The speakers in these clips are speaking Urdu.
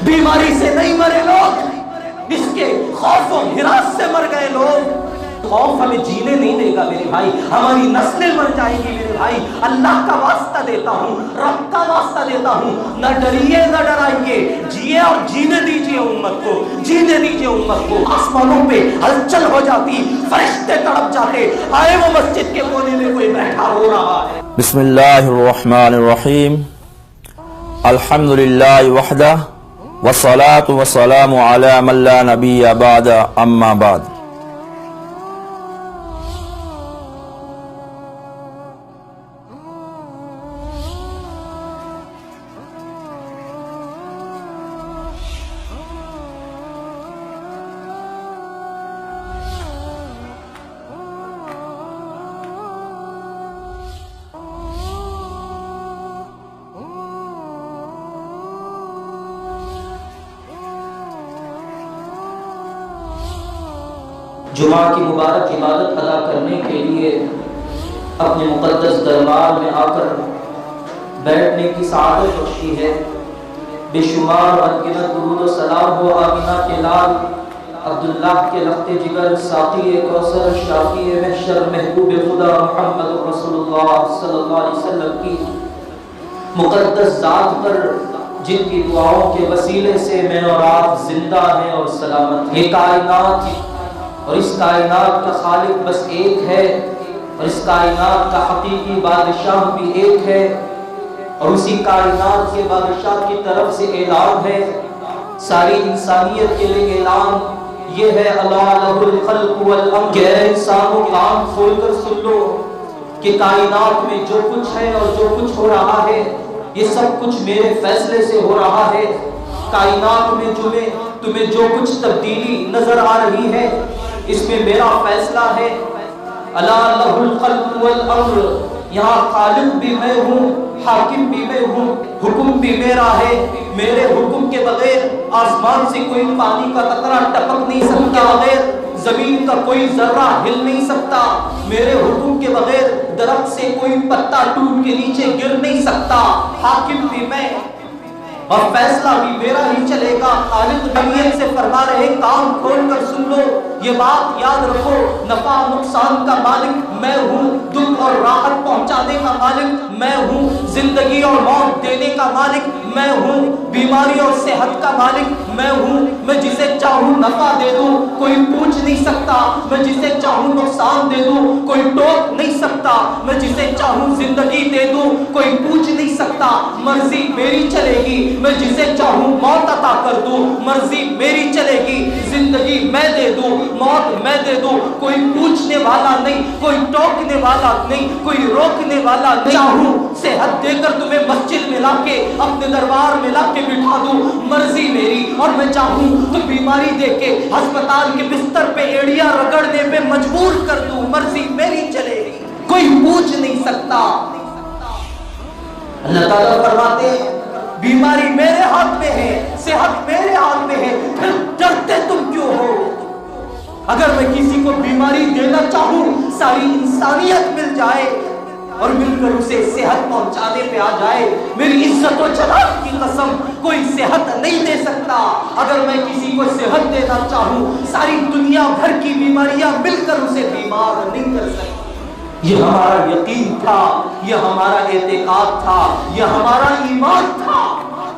بیماری سے نہیں مرے لوگ، اس کے خوف و ہراس سے مر گئے لوگ۔ خوف ہمیں جینے نہیں دے گا میرے بھائی، ہماری نسلیں مر جائیں گی میرے بھائی۔ اللہ کا واسطہ دیتا ہوں، رب کا واسطہ دیتا ہوں، نہ ڈریے نہ ڈرائیے، جیے اور جینے دیجیے امت کو، جینے دیجیے امت کو۔ آسمانوں پہ ہلچل ہو جاتی، فرشتے تڑپ جاتے، آئے وہ مسجد کے کونے میں کوئی بیٹھا ہو رہا ہے۔ بسم اللہ الرحمن الرحیم، الحمدللہ وحدہ والصلاة والسلام علی من لا نبی بعد، اما بعد۔ جمعہ کی مبارک عبادت ادا کرنے کے لیے اپنے مقدس دربار میں آ کر بیٹھنے کی سعادت بخشی ہے۔ بے شمار انگنت درود و سلام ہو آمینہ کے لال، عبداللہ کے لخت جگر، ساقی کوثر، شافی محشر، محبوب خدا محمد رسول اللہ صلی اللہ علیہ وسلم کی مقدس ذات پر، جن کی دعاؤں کے وسیلے سے میں اور آپ زندہ ہیں اور سلامت ہیں۔ یہ کائنات اور اس کائنات کا خالق بس ایک ہے، اور اس کائنات کا حقیقی بادشاہ بھی ایک ہے، اور اسی کائنات کے بادشاہ کی طرف سے اعلان ہے، ساری انسانیت کے لیے اعلان یہ ہے، الا لہ الخلق والامر، کہ اے انسانوں کان کھول کر سن لو کہ کائنات میں جو کچھ ہے اور جو کچھ ہو رہا ہے یہ سب کچھ میرے فیصلے سے ہو رہا ہے۔ کائنات میں تمہیں جو کچھ تبدیلی نظر آ رہی ہے اس میں میرا فیصلہ ہے۔ الا لہ الخلق والامر، یہاں خالق بھی میں ہوں، حاکم بھی میں ہوں، حکم بھی میرا ہے۔ میرے حکم کے بغیر آسمان سے کوئی پانی کا قطرہ ٹپک نہیں سکتا، بغیر زمین کا کوئی ذرہ ہل نہیں سکتا، میرے حکم کے بغیر درخت سے کوئی پتا ٹوٹ کے نیچے گر نہیں سکتا۔ حاکم بھی میں اور فیصلہ بھی میرا ہی چلے گا۔ خالق جمیعت سے فرما رہے کان کھول کر سن لو، یہ بات یاد رکھو، نفع نقصان کا مالک میں ہوں، دکھ اور راحت پہنچانے کا مالک میں ہوں، زندگی اور موت دینے کا مالک میں ہوں، بیماری اور صحت کا مالک میں ہوں۔ میں جسے چاہوں نفع دے دوں کوئی پوچھ نہیں سکتا، میں جسے چاہوں نقصان دے دوں کوئی ٹوک نہیں سکتا، میں جسے چاہوں زندگی دے دوں کوئی پوچھ نہیں سکتا۔ مرضی میری چلے گی، میں جسے چاہوں موت عطا کر دوں، مرضی میری چلے گی، زندگی میں دے دوں، موت میں دے دوں، کوئی پوچھنے والا نہیں، کوئی ٹوکنے والا نہیں، کوئی روکنے والا نہیں۔ چاہوں صحت دے کر تمہیں مسجد میں لا کے اپنے دربار میں لا کے بٹھا دوں، مرضی میری، اور میں چاہوں تو بیماری دے کے ہسپتال کے بستر پہ ایڑیاں رگڑنے پہ مجبور کر دوں، مرضی میری چلے گی، کوئی پوچھ نہیں سکتا۔ اللہ تعالیٰ فرماتے ہیں بیماری میرے ہاتھ میں ہے، صحت میرے ہاتھ میں ہے، پھر ڈرتے تم کیوں ہو؟ اگر میں کسی کو بیماری دینا چاہوں ساری انسانیت مل جائے اور مل کر اسے صحت پہنچانے پہ آ جائے، میری عزت و جلال کی قسم کوئی صحت نہیں دے سکتا۔ اگر میں کسی کو صحت دینا چاہوں ساری دنیا بھر کی بیماریاں مل کر اسے بیمار نہیں کر سکتی۔ یہ ہمارا یقین تھا، یہ ہمارا اعتقاد تھا، یہ ہمارا ایمان تھا،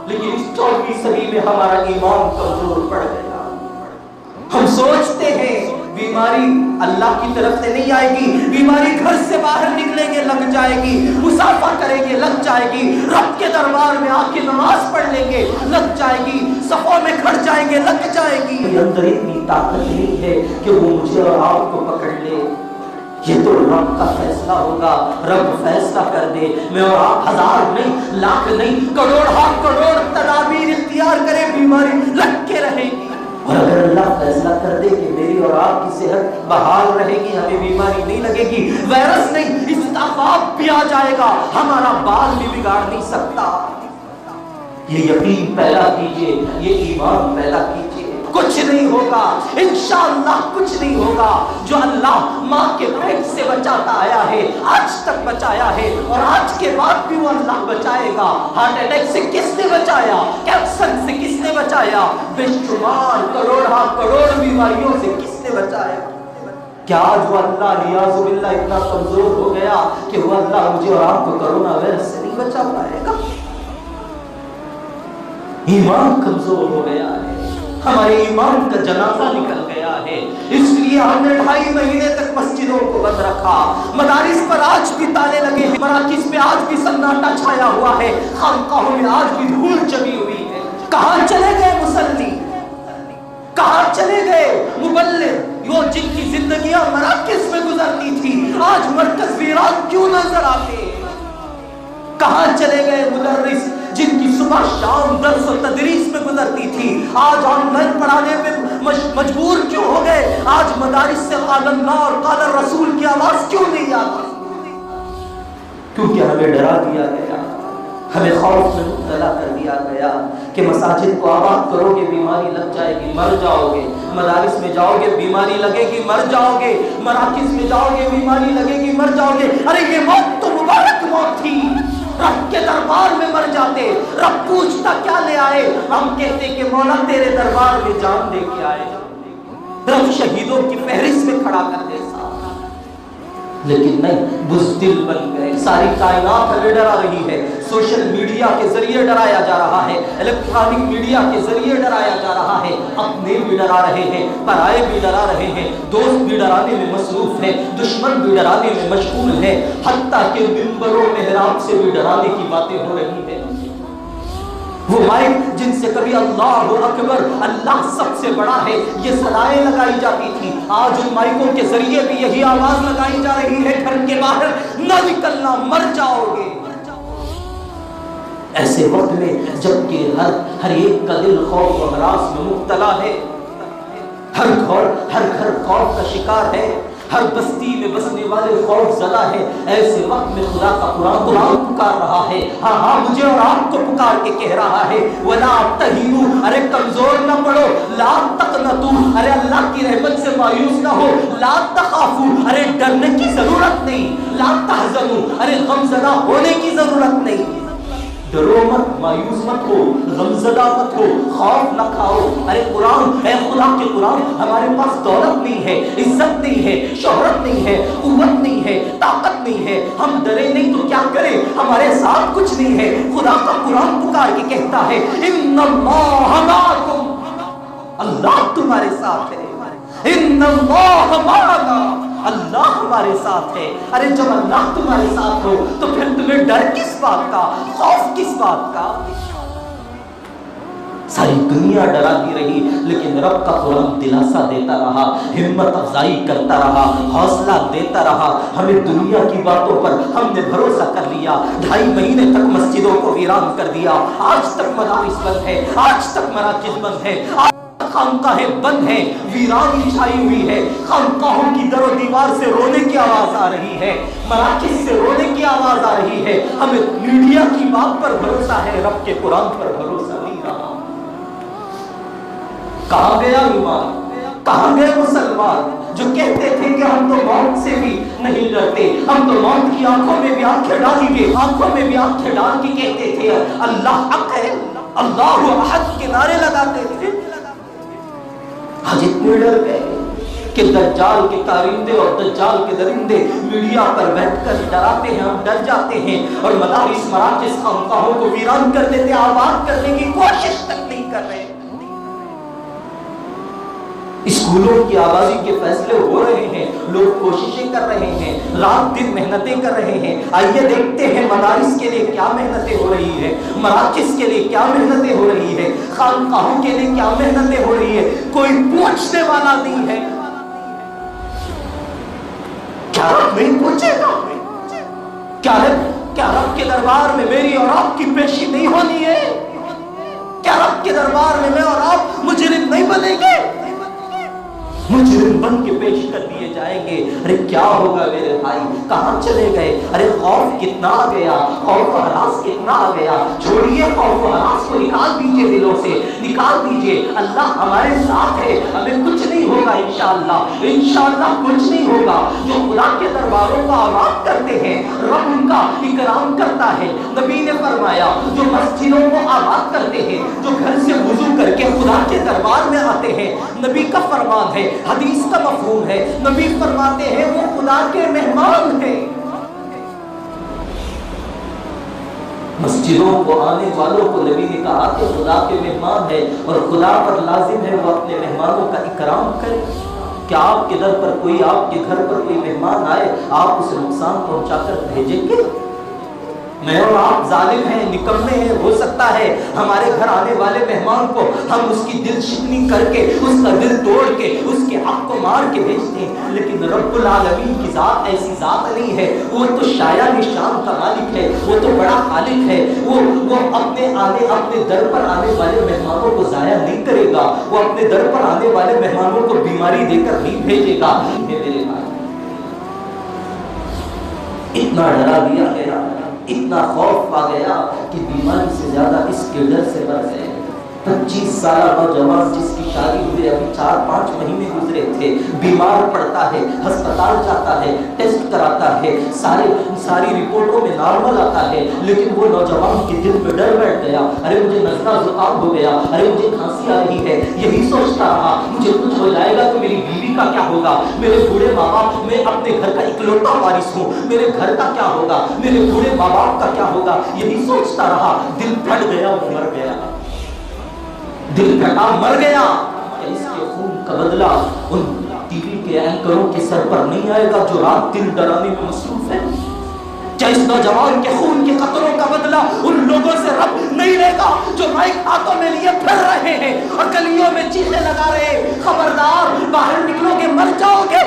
لیکن اس 14ویں صدی میں ہمارا ایمان کمزور پڑ گیا۔ ہم سوچتے ہیں بیماری اللہ کی طرف سے نہیں آئے گی، بیماری گھر سے باہر نکلیں گے لگ جائے گی، مسافہ کریں گے لگ جائے گی، رب کے دربار میں آ کے نماز پڑھ لیں گے لگ جائے گی، صفوں میں کھڑ جائیں گے لگ جائے گی۔ اندر اتنی طاقت نہیں ہے کہ وہ مجھے اور آپ کو پکڑ لے، یہ تو رب کا فیصلہ ہوگا۔ رب فیصلہ کر دے، میں اور آپ ہزار نہیں، لاکھ نہیں، کروڑ ہاں کروڑ تدابیر اختیار کرے، بیماری لگ کے رہے گی۔ اور اگر اللہ فیصلہ کر دے کہ میری اور آپ کی صحت بحال رہے گی، ہمیں بیماری نہیں لگے گی، وائرس نہیں، استعفاف بھی آ جائے گا، ہمارا بال بھی بگاڑ نہیں سکتا۔ یہ یقین پیدا کیجئے، یہ ایمان پیدا کیجئے، کچھ نہیں ہوگا، انشاءاللہ کچھ نہیں ہوگا۔ جو اللہ ماں کے پیٹ سے بچاتا آیا ہے، آج تک بچایا ہے، اور آج کے بعد بھی وہ اللہ بچائے گا۔ ہارٹ اٹیک سے کس نے بچایا؟ کینسر سے کس نے بچایا؟ بے شمار کروڑ کروڑ بیماریوں سے کس نے بچایا؟ کیا آج وہ اللہ نیاز باللہ اتنا کمزور ہو گیا کہ وہ اللہ مجھے اور آپ کو کرونا وائرس سے نہیں بچا پائے گا؟ ایمان کمزور ہو گیا ہے، ہمارے ایمان کا جنازہ نکل گیا ہے، اس لیے ہم نے 2.5 مہینے تک مسجدوں کو بند رکھا، مدارس پر آج بھی تالے لگے ہیں، مراکز میں آج بھی سناٹا چھایا ہوا ہے، خانقاہوں میں آج بھی دھول جمی ہوئی ہے۔ کہاں چلے گئے مصلی؟ کہاں چلے گئے مبلغ؟ وہ جن کی زندگیاں مراکز میں گزرتی تھی آج مرکز ویران کیوں نظر آتے؟ کہاں چلے گئے مدرس جن کی صبح شام درس و تدریس میں گزرتی تھی آج آن لائن پڑھانے پہ مجبور کیوں ہو گئے؟ آج مدارس سے قال اللہ اور قال الرسول کی آواز کیوں نہیں آتی؟ کیونکہ ہمیں ڈرا دیا گیا، ہمیں خوف میں مبتلا کر دیا گیا کہ مساجد کو آباد کرو گے بیماری لگ جائے گی مر جاؤ گے، مدارس میں جاؤ گے بیماری لگے گی مر جاؤ گے، مراکز میں جاؤ گے بیماری لگے گی مر جاؤ گے۔ ارے یہ موت تو مبارک موت تھی، رب کے دربار میں مر جاتے، رب پوچھتا کیا لے آئے؟ ہم کہتے کہ مولا تیرے دربار میں جان دے کے آئے، رب شہیدوں کی فہرست میں کھڑا کر دے ساتھ، لیکن نہیں، بزدل بن گئے۔ ساری کائنات ہمیں ڈرا رہی ہے، سوشل میڈیا کے ذریعے ڈرایا جا رہا ہے، الیکٹرانک میڈیا کے ذریعے ڈرایا جا رہا ہے، اپنے بھی ڈرا رہے ہیں، پرائے بھی ڈرا رہے ہیں، دوست بھی ڈرانے میں مصروف ہے، دشمن بھی ڈرانے میں مشغول ہے، حتیٰ کہ ممبر و محراب سے بھی ڈرانے کی باتیں ہو رہی ہیں۔ وہ مائک جن سے کبھی اللہ اکبر، اللہ سب سے بڑا ہے، یہ صدائیں لگائی جاتی تھی، آج ان مائکوں کے ذریعے بھی یہی آواز لگائی جا رہی ہے، گھر کے باہر نہ نکلنا مر جاؤ گے۔ ایسے وقت میں جبکہ ہر ایک کا دل خوف و ہراس میں مبتلا ہے، ہر گھر خوف کا شکار ہے، ہر بستی میں بسنے والے خوف زدہ ہے، ایسے وقت میں خدا کا قرآن پکار رہا ہے، ہاں مجھے اور آپ کو پکار کے کہہ رہا ہے وَلَا تَهِنُوا، ارے کمزور نہ پڑو، لَا تَقْنَطُوا، ارے اللہ کی رحمت سے مایوس نہ ہو، لَا تَخَافُوا، ارے ڈرنے کی ضرورت نہیں، لَا تَحْزَنُوا، ارے غم زدہ ہونے کی ضرورت نہیں، ڈرو مت، مایوس مت ہو، غمزدہ مت ہو، خوف نہ کھاؤ۔ ارے قرآن، اے خدا کے قرآن، ہمارے پاس دولت نہیں ہے، عزت نہیں ہے، شہرت نہیں ہے، قوت نہیں ہے، طاقت نہیں ہے، ہم ڈرے نہیں تو کیا کریں، ہمارے ساتھ کچھ نہیں ہے۔ خدا کا قرآن پکار کے کہتا ہے ان اللہ معکم، اللہ تمہارے ساتھ ہے، ان اللہ معنا، اللہ ہمارے ساتھ ہے۔ ارے جب اللہ تمہارے ساتھ ہو تو پھر تمہیں ڈر کس بات کا، خوف کس بات کا؟ ساری دنیا ڈراتی رہی لیکن رب کا قرآن دلاسا دیتا رہا، ہمت افزائی کرتا رہا، حوصلہ دیتا رہا۔ ہمیں دنیا کی باتوں پر ہم نے بھروسہ کر لیا، 2.5 مہینے تک مسجدوں کو ویران کر دیا، آج تک مدارس بند ہے، آج تک مراکز بند ہے، خانقاہیں بند ہیں، ویرانی چھائی ہوئی ہے، خانقاہوں کی در و دیوار سے رونے کی آواز آ رہی ہے، مراکز سے رونے کی آواز آ رہی ہے۔ ہمیں میڈیا کی بات پر بھروسہ ہے، رب کے قرآن پر بھروسہ نہیں رہا۔ کہاں گیا ایمان؟ کہاں گئے مسلمان جو کہتے تھے کہ ہم تو موت سے بھی نہیں ڈرتے، ہم تو موت کی آنکھوں میں بھی آنکھیں ڈالیں گے، آنکھوں میں بھی آنکھیں ڈال کے کہتے تھے اللہ حق ہے، اللہ احد کے نعرے لگاتے تھے۔ آج اتنے ڈر گئے کہ دجال کے کارندے اور دجال کے درندے میڈیا پر بیٹھ کر ڈراتے ہیں، ہم ڈر جاتے ہیں اور مدارس مراکز خانقاہوں کو ویران کر دیتے، آباد کرنے کی کوشش تک نہیں کر رہے۔ اسکولوں کی آبادی کے فیصلے ہو رہے ہیں، لوگ کوششیں کر رہے ہیں، رات دن محنتیں کر رہے ہیں۔ آئیے دیکھتے ہیں مدارس کے لیے کیا محنتیں ہو رہی ہیں، مراکز کے لیے کیا محنتیں ہو رہی ہیں، خانقاہوں کے لیے کیا محنتیں ہو رہی ہیں۔ کوئی پوچھنے والا نہیں ہے، کیا رب نہیں پوچھے گا؟ کیا رب کے دربار میں میری اور آپ کی پیشی نہیں ہونی ہے؟ کیا رب کے دربار میں میں اور آپ مجرم نہیں بنیں گے؟ مجرم بن کے پیش کر دیے جائیں گے۔ ارے کیا ہوگا میرے بھائی، کہاں چلے گئے؟ ارے خوف کتنا آ گیا، خوف و ہراس کتنا آ گیا۔ چھوڑیے خوف و ہراس کو، نکال دیجئے دلوں سے، نکال دیجئے۔ اللہ ہمارے ساتھ ہے، ہمیں کچھ نہیں ہوگا انشاءاللہ، انشاءاللہ کچھ نہیں ہوگا۔ جو خدا کے درباروں کو آباد کرتے ہیں رب ان کا اکرام کرتا ہے۔ نبی نے فرمایا جو مسجدوں کو آباد کرتے ہیں، جو گھر سے وضو کر خدا کے دربار میں آتے ہیں، نبی کا فرمان ہے، حدیث کا مفہوم ہے، نبی فرماتے ہیں وہ خدا کے مہمان ہیں۔ مسجدوں کو آنے والوں کو نبی نے کہا کہ خدا کے مہمان ہے، اور خدا پر لازم ہے وہ اپنے مہمانوں کا اکرام کرے۔ کیا آپ کے در پر کوئی، آپ کے گھر پر کوئی مہمان آئے، آپ اسے نقصان پہنچا کر بھیجیں گے؟ میں اور آپ ظالم ہیں، نکمے ہیں، ہو سکتا ہے ہمارے گھر آنے والے مہمان کو ہم اس کی دل شکنی کر کے، اس کا دل توڑ کے، اس کے حق کو مار کے بھیجتے ہیں، لیکن رب العالمین کی ذات ایسی ذات نہیں ہے۔ وہ تو شایع نشان کا مالک ہے، وہ تو بڑا خالق ہے، وہ اپنے در پر آنے والے مہمانوں کو ضائع نہیں کرے گا، وہ اپنے در پر آنے والے مہمانوں کو بیماری دے کر نہیں بھیجے گا۔ میرے بھائی اتنا ڈرا دیا گیا، اتنا خوف آ گیا کہ بیماری سے زیادہ اس کے ڈر سے مر گئے۔ 25 سالہ نوجوان جس کی شادی ہوئے ابھی 4-5 مہینے گزرے تھے، بیمار پڑتا ہے، ہسپتال جاتا ہے، ٹیسٹ کراتا ہے، ساری رپورٹوں میں نارمل آتا ہے، لیکن وہ نوجوان کے دل میں ڈر بیٹھ گیا، ارے مجھے نزلہ زکام ہو گیا، ارے مجھے کھانسی آ رہی ہے، یہی سوچتا رہا مجھے کچھ ہو جائے گا تو میری بیوی کا کیا ہوگا، میرے بوڑھے ماں باپ، میں اپنے گھر کا اکلوتا وارث ہوں، میرے گھر کا کیا ہوگا، میرے بوڑھے ماں باپ کا کیا ہوگا، یہی سوچتا رہا۔ دل پھٹ گیا، وہ مر گیا، دل پھٹا مر گیا۔ اس کے خون کا بدلہ ان ٹی وی کے اینکروں کے سر پر نہیں آئے گا جو رات دن ڈرانے میں مصروف ہے؟ کیا اس نوجوان کے خون کے قطروں کا بدلہ ان لوگوں سے رب نہیں لے گا جو مائک ہاتھوں میں لیے پھر رہے ہیں اور گلیوں میں چیخیں لگا رہے ہیں خبردار باہر نکلو گے مر جاؤ گے؟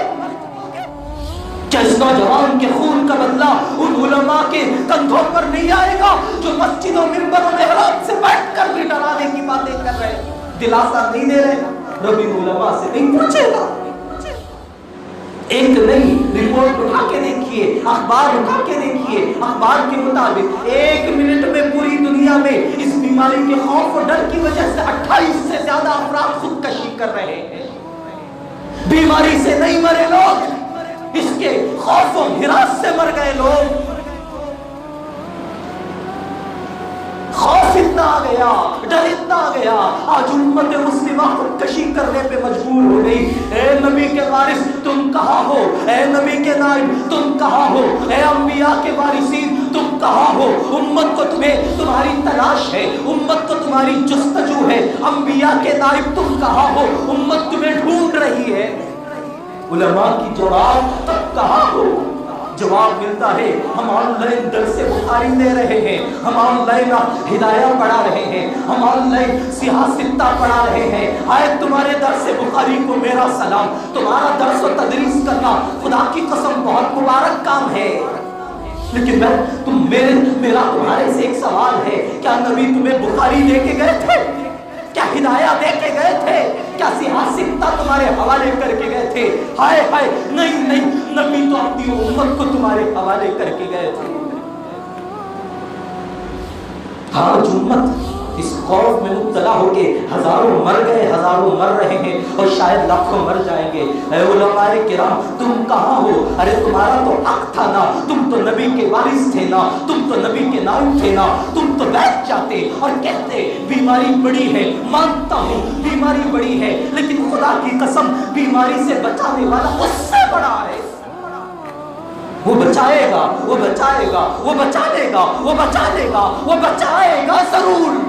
کیا اس نوجوان کے خون کا بدلہ ان علماء کے کندھوں پر نہیں آئے گا جو مسجد و منبر و محراب سے بیٹھ کر بھی ڈرانے کی باتیں کر رہے ہیں، دلاسا نہیں دے رہے؟ رب ان علماء سے نہیں پوچھے گا؟ ایک نئی رپورٹ اٹھا کے دیکھیے، اخبار اٹھا کے دیکھیے، اخبار کے مطابق 1 منٹ میں پوری دنیا میں اس بیماری کے خوف و ڈر کی وجہ سے 28 سے زیادہ افراد خودکشی کر رہے ہیں۔ بیماری سے نہیں مرے لوگ، اس کے خوف و ہراس سے مر گئے لوگ۔ خوف اتنا آ گیا، ڈر اتنا آ گیا، آج امت مسلمہ خودکشی کرنے پہ مجبور ہو گئی۔ اے نبی کے وارث تم کہاں ہو؟ اے نبی کے نائب تم کہاں ہو؟ اے انبیاء کے وارثین تم کہاں ہو؟ امت کو تمہاری تلاش ہے، امت کو تمہاری جستجو ہے۔ انبیاء کے نائب تم کہاں ہو؟ امت تمہیں ڈھونڈ رہی ہے۔ علماء کی جواب تب کہاں ہو؟ جواب ملتا ہے ہم آن لائن درس بخاری دے رہے ہیں، ہم آن لائن ہدایہ پڑھا رہے ہیں، ہم آن لائن سیاہ ستہ پڑھا رہے ہیں۔ آئے تمہارے درس بخاری کو میرا سلام، تمہارا درس و تدریس کرنا خدا کی قسم بہت مبارک کام ہے، لیکن میرا تمہارے سے ایک سوال ہے، کیا نبی تمہیں بخاری دے کے گئے تھے؟ کیا ہدایہ دے کے گئے تھے؟ کیا سیاہ ستہ تمہارے حوالے کر کے گئے تھے؟ ہائے ہائے نہیں، نبی تو اپنی امت کو تمہارے حوالے کر کے گئے تھے۔ آج امت اس خوف میں مبتلا ہو کے ہزاروں مر گئے، ہزاروں مر رہے ہیں اور شاید لاکھوں مر جائیں گے۔ اے علماء کرام تم کہاں ہو؟ ارے تمہارا تو حق تھا نا، تم تو نبی کے وارث تھے نا، تم تو نبی کے نائب تھے نا، تم تو بیٹھ جاتے اور کہتے بیماری بڑی ہے، مانتا ہوں بیماری بڑی ہے، لیکن خدا کی قسم بیماری سے بچانے والا اس سے بڑا ہے۔ وہ بچائے گا، وہ بچائے گا، وہ بچا لے گا، وہ بچا لے گا، وہ بچائے گا ضرور۔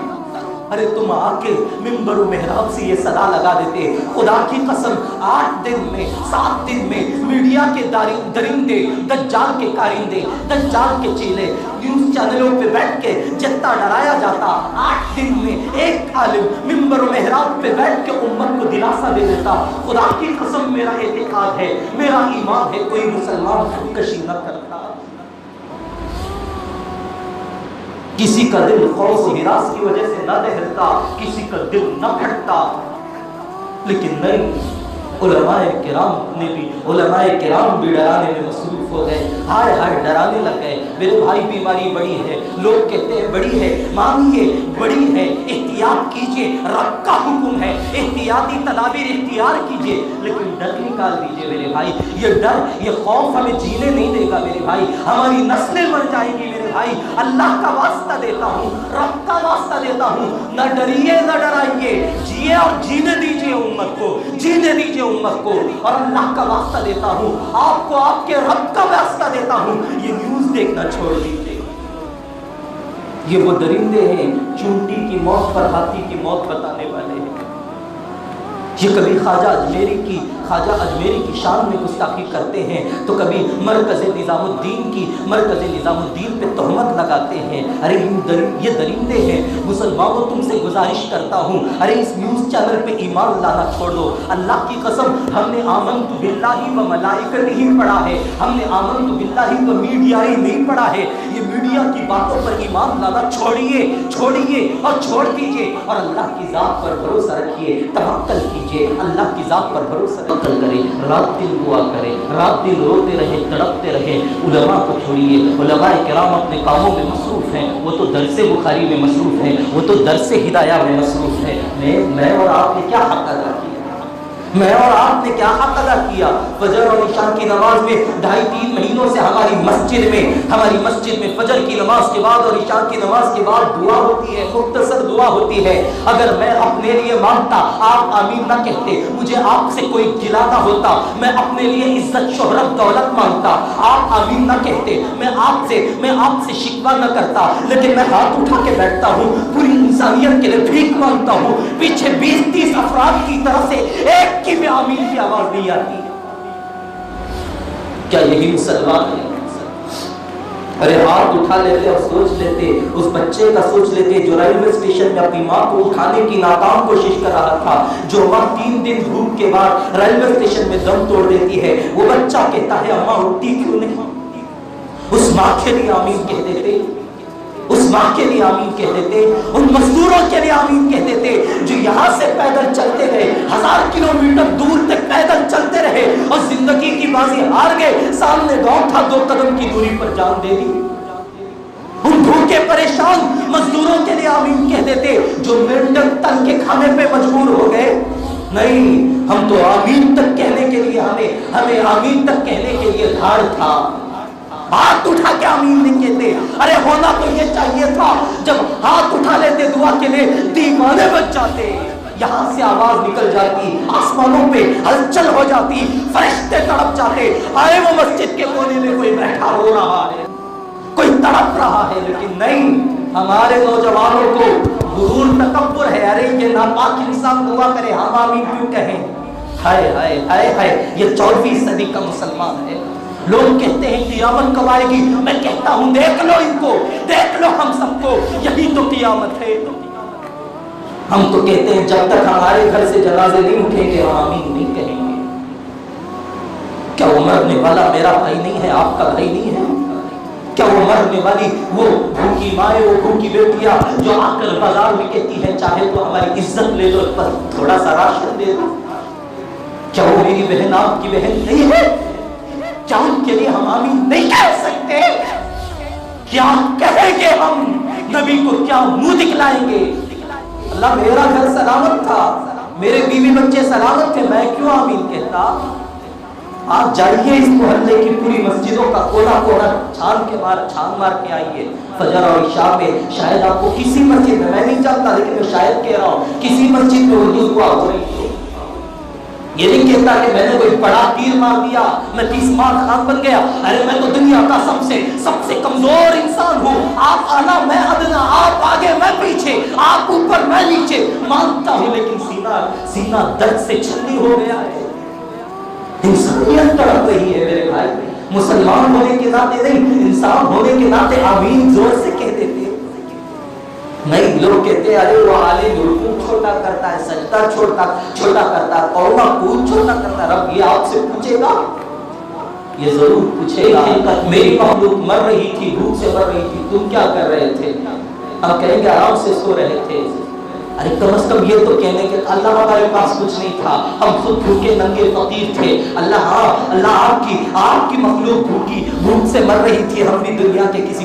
ارے تم آ کے منبر و محراب سے یہ صدا لگا دیتے، خدا کی قسم 8 دن میں 7 دن میں میڈیا کے درندے، دجال کے کارندے، دجال کے چیلے نیوز چینلوں پہ بیٹھ کے جتنا ڈرایا جاتا، 8 دن میں ایک عالم منبر و محراب پہ بیٹھ کے امت کو دلاسا دے دیتا۔ خدا کی قسم میرا اعتقاد ہے، میرا ایمان ہے، کوئی مسلمان خودکشی نہ کرتا۔ کسی کا دل خوف و ہراس کی وجہ سے نہ دہلتا، کسی کا دل نہ پھٹتا، لیکن نہیں، علماء کرام بھی ڈرانے میں مصروف ہو گئے۔ ہائے ہائے ڈرانے لگ گئے، میرے بھائی بیماری بڑی ہے، لوگ کہتے ہیں بڑی ہے، مانگیے بڑی ہے، احتیاط کیجئے، رب کا حکم ہے، احتیاطی تدابیر اختیار کیجئے، لیکن ڈر نکال دیجئے میرے بھائی۔ یہ ڈر، یہ خوف ہمیں جینے نہیں دے گا میرے بھائی، ہماری نسلیں مر جائیں گی میرے بھائی۔ اللہ کا واسطہ دیتا ہوں، رب کا واسطہ دیتا ہوں، نہ ڈریے نہ ڈرائیے، جیے اور آپ جینے دیجئے امت کو، جینے دیجئے امت کو. اور اللہ کا واسطہ دیتا ہوں آپ کو، آپ کے رب کا واسطہ دیتا ہوں، یہ نیوز دیکھنا چھوڑ دیجئے. یہ وہ درندے ہیں چونٹی کی موت پر ہاتھی کی موت بتانے والے ہیں. یہ کبھی خواجہ اجمیری کی شان میں گستاخی کرتے ہیں تو کبھی مرکز نظام الدین پہ تہمت لگاتے ہیں. ارے یہ درندے ہیں. مسلمانوں تم سے گزارش کرتا ہوں، ارے اس نیوز چینل پہ ایمان لانا چھوڑ دو. اللہ کی قسم ہم نے آمنت باللہ و ملائکتہ ہی پڑھا ہے، ہم نے آمنت باللہ و میڈیا ہی نہیں پڑھا ہے. یہ میڈیا کی باتوں پر ایمان لانا چھوڑیے اور چھوڑ دیجیے اور اللہ کی ذات پر بھروسہ رکھیے، توکل کیجیے. اللہ کی ذات پر بھروسہ توکل کریں، رات دن دعا کریں، رات دن روتے رہے، تڑپتے رہے. علماء کو چھوڑیے، علماء کرام اپنے کاموں میں مصروف ہیں، وہ تو درس بخاری میں مصروف ہیں، وہ تو درس ہدایہ میں مصروف ہیں. میں اور آپ نے کیا حق ادا کیا؟ میں اور آپ نے کیا حق ادا کیا؟ فجر اور عشاء کی نماز میں 2.5-3 مہینوں سے ہماری مسجد میں فجر کی نماز کے بعد اور عشاء کی نماز کے بعد دعا ہوتی ہے، مختصر دعا ہوتی ہے. اگر میں اپنے لیے مانگتا آپ آمین نہ کہتے، مجھے آپ سے کوئی گلہ نہ ہوتا، میں اپنے لیے عزت شہرت دولت مانگتا، آپ آمین نہ کہتے، میں آپ سے شکوہ نہ کرتا، لیکن میں ہاتھ اٹھا کے بیٹھتا ہوں، پوری انسانیت کے لیے بھیک مانگتا ہوں. پیچھے 20-30 افراد کی طرف سے ایک کی بھی آمین کی آواز نہیں آتی. کیا یہی مسلمان ہے؟ ارے ہاتھ اٹھا لیتے اور سوچ لیتے، اس بچے کا سوچ لیتے جو ریلوے اسٹیشن میں اپنی ماں کو اٹھانے کی ناکام کوشش کر رہا تھا، جو ماں 3 دن دھوپ کے بعد ریلوے اسٹیشن میں دم توڑ دیتی ہے. وہ بچہ کہتا ہے اماں اٹھتی کیوں نہیں؟ اس ماں کے لیے آمین کہہ دیتے، اس ماں کے لیے آمین کہہ دیتے، ان مزدوروں کے لیے آمین کہہ دیتے جو یہاں سے پیدل چلتے گئے، 1000 کلومیٹر دور تک پیدل چلتے رہے اور زندگی کی بازی ہار گئے. سامنے گاؤں تھا، 2 قدم کی دوری پر جان دے دی. ان بھوکے پریشان مزدوروں کے لیے آمین کہہ دیتے جو مینڈک تن کے کھانے پہ مجبور ہو گئے. نہیں، ہم تو آمین تک کہنے کے لیے ہمیں آمین تک کہنے کے لیے دھاڑ تھا. ہاتھ اٹھا کے آمین نہیں کہتے. ارے ہونا تو یہ چاہیے تھا جب ہاتھ اٹھا لیتے دعا کے لیے دیوانے بچ جاتے. یہاں سے آواز نکل جاتی، آسمانوں پہ ہلچل ہو جاتی، فرشتے تڑپ جاتے. آئے وہ مسجد کے کونے میں کوئی بیٹھا ہو رہا ہے، کوئی تڑپ رہا ہے. لیکن نہیں، ہمارے نوجوانوں کو غرور تکبر ہے. ارے یہ ناپاک انسان دعا کرے، ہم آمین کیوں کہیں؟ ہائے ہائے ہائے ہائے، یہ 14ویں صدی کا مسلمان ہے. لوگ کہتے ہیں قیامت کب آئے گی؟ میں کہتا ہوں دیکھ لو ان کو، دیکھ لو ہم سب کو، یہی تو قیامت ہے. ہم تو کہتے ہیں جب تک ہمارے گھر سے جنازے نہیں اٹھیں گے ہم آمین نہیں کہیں گے. کیا وہ مرنے والا میرا بھائی نہیں ہے، آپ کا بھائی نہیں ہے؟ کیا وہ مرنے والی وہ بھوکی مائیں، وہ بھوکی بیٹیاں جو آ کر بازار میں کہتی ہے چاہے تو ہماری عزت لے لو پر تھوڑا سا راشن دے دو، کیا وہ میری بہن آپ کی بہن نہیں ہے؟ کیا ان کے لیے ہم آمین نہیں کہہ سکتے؟ کیا کہیں گے ہم؟ نبی کو کیا منہ دکھلائیں گے؟ اللہ میرا گھر سلامت تھا، میرے بیوی بچے سلامت تھے، میں کیوں آمین کہتا؟ آپ جائیے اس محلے کی پوری مسجدوں کا کونا کونا چھان مار کے آئیے. فجر اور عشاء میں شاید آپ کو کسی مسجد میں نہیں جانتا لیکن میں شاید کہہ رہا ہوں کسی مسجد میں اردو دعا ہو رہی ہے. یہ نہیں کہتا کہ میں نے کوئی بڑا تیر مار دیا، میں 30 مار خان بن گیا. ارے میں تو دنیا کا سب سے کمزور انسان ہوں. آپ آنا میں ادنا، آپ آگے میں پیچھے، آپ اوپر میں نیچے. مانتا ہوں لیکن سینہ درد سے چھلنی ہو گیا ہے. انسانیت تڑپ رہی ہے میرے بھائی. مسلمان ہونے کے ناطے نہیں، انسان ہونے کے ناطے آمین زور سے کہہ دیتے. نہیں، لوگ کہتے ہیں ارے وہ عالم رکوع چھوٹا کرتا ہے، سجدہ چھوٹا کرتا ہے، قوما کود چھوٹا کرتا ہے. رب یہ آپ سے پوچھے گا؟ یہ ضرور پوچھے گا. میری مخلوق مر رہی تھی، بھوک سے مر رہی تھی، تم کیا کر رہے تھے؟ ہم کہیں گے آرام سے سو رہے تھے. ارے کم از کم یہ تو کہنے کہ اللہ ہمارے پاس کچھ نہیں تھا، ہم خود بھوکے ننگے فقیر تھے. اللہ آپ کی مخلوق بھوک سے مر رہی تھی، ہم بھی دنیا کے کسی